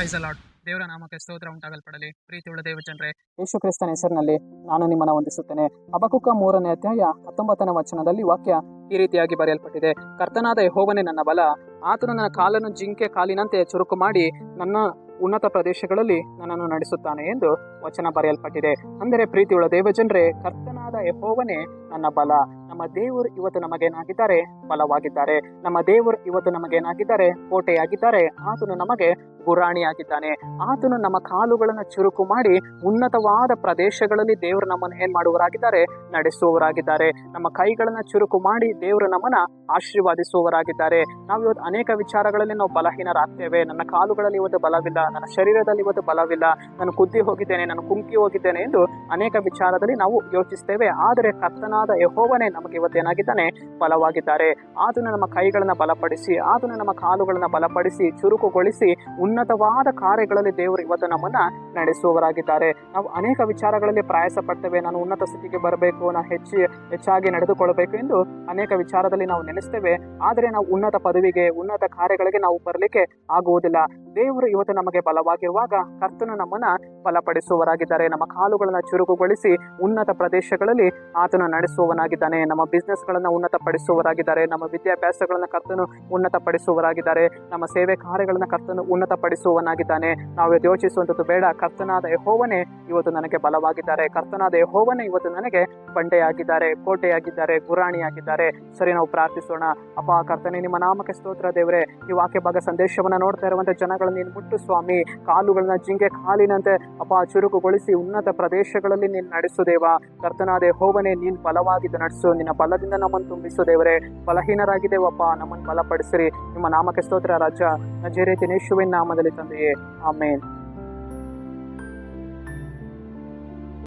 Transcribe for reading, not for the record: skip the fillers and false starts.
Price lord. ದೇವರ ನಾಮಕ್ಕೆ ಸ್ತೋತ್ರ ಉಂಟಾಗಲ್ಪಡಲಿ. ಪ್ರೀತಿಯುಳ್ಳ ದೇವ ಜನರೇ, ಯೇಸು ಕ್ರಿಸ್ತನ ಹೆಸರಿನಲ್ಲಿ ನಾನು ನಿಮ್ಮನ್ನು ವಂದಿಸುತ್ತೇನೆ. ಹಬಕ್ಕುಕ 3ನೇ ಅಧ್ಯಾಯ 19ನೇ ವಚನದಲ್ಲಿ ವಾಕ್ಯ ಈ ರೀತಿಯಾಗಿ ಬರೆಯಲ್ಪಟ್ಟಿದೆ. ಕರ್ತನಾದ ಯೆಹೋವನೇ ನನ್ನ ಬಲ, ಆತನು ನನ್ನ ಕಾಲನ್ನು ಜಿಂಕೆ ಕಾಲಿನಂತೆ ಚುರುಕು ಮಾಡಿ ನನ್ನ ಉನ್ನತ ಪ್ರದೇಶಗಳಲ್ಲಿ ನನ್ನನ್ನು ನಡೆಸುತ್ತಾನೆ ಎಂದು ವಚನ ಬರೆಯಲ್ಪಟ್ಟಿದೆ. ಅಂದರೆ ಪ್ರೀತಿಯುಳ್ಳ ದೇವ ಜನರೇ, ಕರ್ತನಾದ ಯೆಹೋವನೇ ನನ್ನ ಬಲ. ನಮ್ಮ ದೇವರು ಇವತ್ತು ನಮಗೇನಾಗಿದ್ದಾರೆ? ಬಲವಾಗಿದ್ದಾರೆ. ನಮ್ಮ ದೇವರು ಇವತ್ತು ನಮಗೇನಾಗಿದ್ದಾರೆ? ಕೋಟೆಯಾಗಿದ್ದಾರೆ. ಆತನು ನಮಗೆ ಗುರಾಣಿಯಾಗಿದ್ದಾನೆ. ಆತನು ನಮ್ಮ ಕಾಲುಗಳನ್ನು ಚುರುಕು ಮಾಡಿ ಉನ್ನತವಾದ ಪ್ರದೇಶಗಳಲ್ಲಿ ದೇವರು ನಮ್ಮನ್ನು ಏನ್ ಮಾಡುವರಾಗಿದ್ದಾರೆ? ನಡೆಸುವವರಾಗಿದ್ದಾರೆ. ನಮ್ಮ ಕೈಗಳನ್ನ ಚುರುಕು ಮಾಡಿ ದೇವರು ನಮ್ಮನ್ನ ಆಶೀರ್ವಾದಿಸುವವರಾಗಿದ್ದಾರೆ. ನಾವು ಇವತ್ತು ಅನೇಕ ವಿಚಾರಗಳಲ್ಲಿ ನಾವು ಬಲಹೀನರಾಗ್ತೇವೆ. ನನ್ನ ಕಾಲುಗಳಲ್ಲಿ ಇವತ್ತು ಬಲವಿಲ್ಲ, ನನ್ನ ಶರೀರದಲ್ಲಿ ಇವತ್ತು ಬಲವಿಲ್ಲ, ನಾನು ಕುದ್ದಿ ಹೋಗಿದ್ದೇನೆ, ನಾನು ಕುಂಕಿ ಹೋಗಿದ್ದೇನೆ ಎಂದು ಅನೇಕ ವಿಚಾರದಲ್ಲಿ ನಾವು ಯೋಚಿಸ್ತೇವೆ. ಆದರೆ ಕರ್ತನಾದ ಯೆಹೋವನೇ ನಮಗೆ ಇವತ್ತೇನಾಗಿದ್ದಾನೆ? ಬಲವಾಗಿದ್ದಾರೆ. ಆತನು ನಮ್ಮ ಕೈಗಳನ್ನ ಬಲಪಡಿಸಿ, ಆತನು ನಮ್ಮ ಕಾಲುಗಳನ್ನ ಬಲಪಡಿಸಿ ಚುರುಕುಗೊಳಿಸಿ ಉನ್ನತವಾದ ಕಾರ್ಯಗಳಲ್ಲಿ ದೇವರು ಇವತ್ತು ನಮ್ಮನ್ನ ನಡೆಸುವವರಾಗಿದ್ದಾರೆ. ನಾವು ಅನೇಕ ವಿಚಾರಗಳಲ್ಲಿ ಪ್ರಯಾಸ ಪಡ್ತೇವೆ. ನಾನು ಉನ್ನತ ಸ್ಥಿತಿಗೆ ಬರಬೇಕು, ನಾನು ಹೆಚ್ಚಾಗಿ ನಡೆದುಕೊಳ್ಳಬೇಕು ಎಂದು ಅನೇಕ ವಿಚಾರದಲ್ಲಿ ನಾವು ನೆನೆಸ್ತೇವೆ. ಆದರೆ ನಾವು ಉನ್ನತ ಪದವಿಗೆ, ಉನ್ನತ ಕಾರ್ಯಗಳಿಗೆ ನಾವು ಬರಲಿಕ್ಕೆ ಆಗುವುದಿಲ್ಲ. ದೇವರು ಇವತ್ತು ನಮಗೆ ಬಲವಾಗಿರುವಾಗ ಕರ್ತನು ನಮ್ಮನ್ನ ಬಲಪಡಿಸುವವರಾಗಿದ್ದಾರೆ. ನಮ್ಮ ಕಾಲುಗಳನ್ನ ಚುರುಕುಗೊಳಿಸಿ ಉನ್ನತ ಪ್ರದೇಶಗಳಲ್ಲಿ ಆತನು ನಡೆಸುವವನಾಗಿದ್ದಾನೆ. ನಮ್ಮ ಬಿಸ್ನೆಸ್ ಗಳನ್ನ ಉನ್ನತಪಡಿಸುವವರಾಗಿದ್ದಾರೆ. ನಮ್ಮ ವಿದ್ಯಾಭ್ಯಾಸಗಳನ್ನ ಕರ್ತನು ಉನ್ನತಪಡಿಸುವವರಾಗಿದ್ದಾರೆ. ನಮ್ಮ ಸೇವೆ ಕಾರ್ಯಗಳನ್ನ ಕರ್ತನು ಉನ್ನತಪಡಿಸುವವನಾಗಿದ್ದಾನೆ. ನಾವು ಯೋಚಿಸುವಂಥದ್ದು ಬೇಡ. ಕರ್ತನಾದ ಯೆಹೋವನೇ ಇವತ್ತು ನನಗೆ ಬಲವಾಗಿದ್ದಾರೆ. ಕರ್ತನಾದ ಯೆಹೋವನೇ ಇವತ್ತು ನನಗೆ ಬಂಡೆಯಾಗಿದ್ದಾರೆ, ಕೋಟೆಯಾಗಿದ್ದಾರೆ, ಗುರಾಣಿಯಾಗಿದ್ದಾರೆ. ಸರಿ, ನಾವು ಪ್ರಾರ್ಥಿಸೋಣ. ಅಪ್ಪ ಕರ್ತನೆ, ನಿಮ್ಮ ನಾಮಕ್ಕೆ ಸ್ತೋತ್ರ ದೇವರೇ. ಈ ವಾಕ್ಯ ಭಾಗ ಸಂದೇಶವನ್ನ ನೋಡ್ತಾ ಇರುವಂತ ಜನಗಳನ್ನ ನೀನು ಮುಟ್ಟು ಸ್ವಾಮಿ. ಕಾಲುಗಳನ್ನ ಜಿಂಕೆ ಕಾಲಿನಂತೆ ಅಪ್ಪ ಚುರುಕುಗೊಳಿಸಿ ಉನ್ನತ ಪ್ರದೇಶಗಳಲ್ಲಿ ನೀನು ನಡೆಸು ದೇವ. ಕರ್ತನಾದ ಯೆಹೋವನೇ, ನೀನು ಬಲವಾಗಿದ್ದು ನಡೆಸು. ನಿನ್ನ ಬಲದಿಂದ ನಮ್ಮನ್ನು ತುಂಬಿಸು ದೇವರೇ. ಬಲಹೀನರಾಗಿದ್ದೇವಪ್ಪ, ನಮ್ಮನ್ನು ಬಲಪಡಿಸಿರಿ. ನಿಮ್ಮ ನಾಮಕ್ಕೆ ಸ್ತೋತ್ರ ರಾಜ. ನಜರೇತಿನ ಯೇಸುವಿನ ನಾಮದಲ್ಲಿ ತಂದೆಯೇ, ಆಮೇನ್.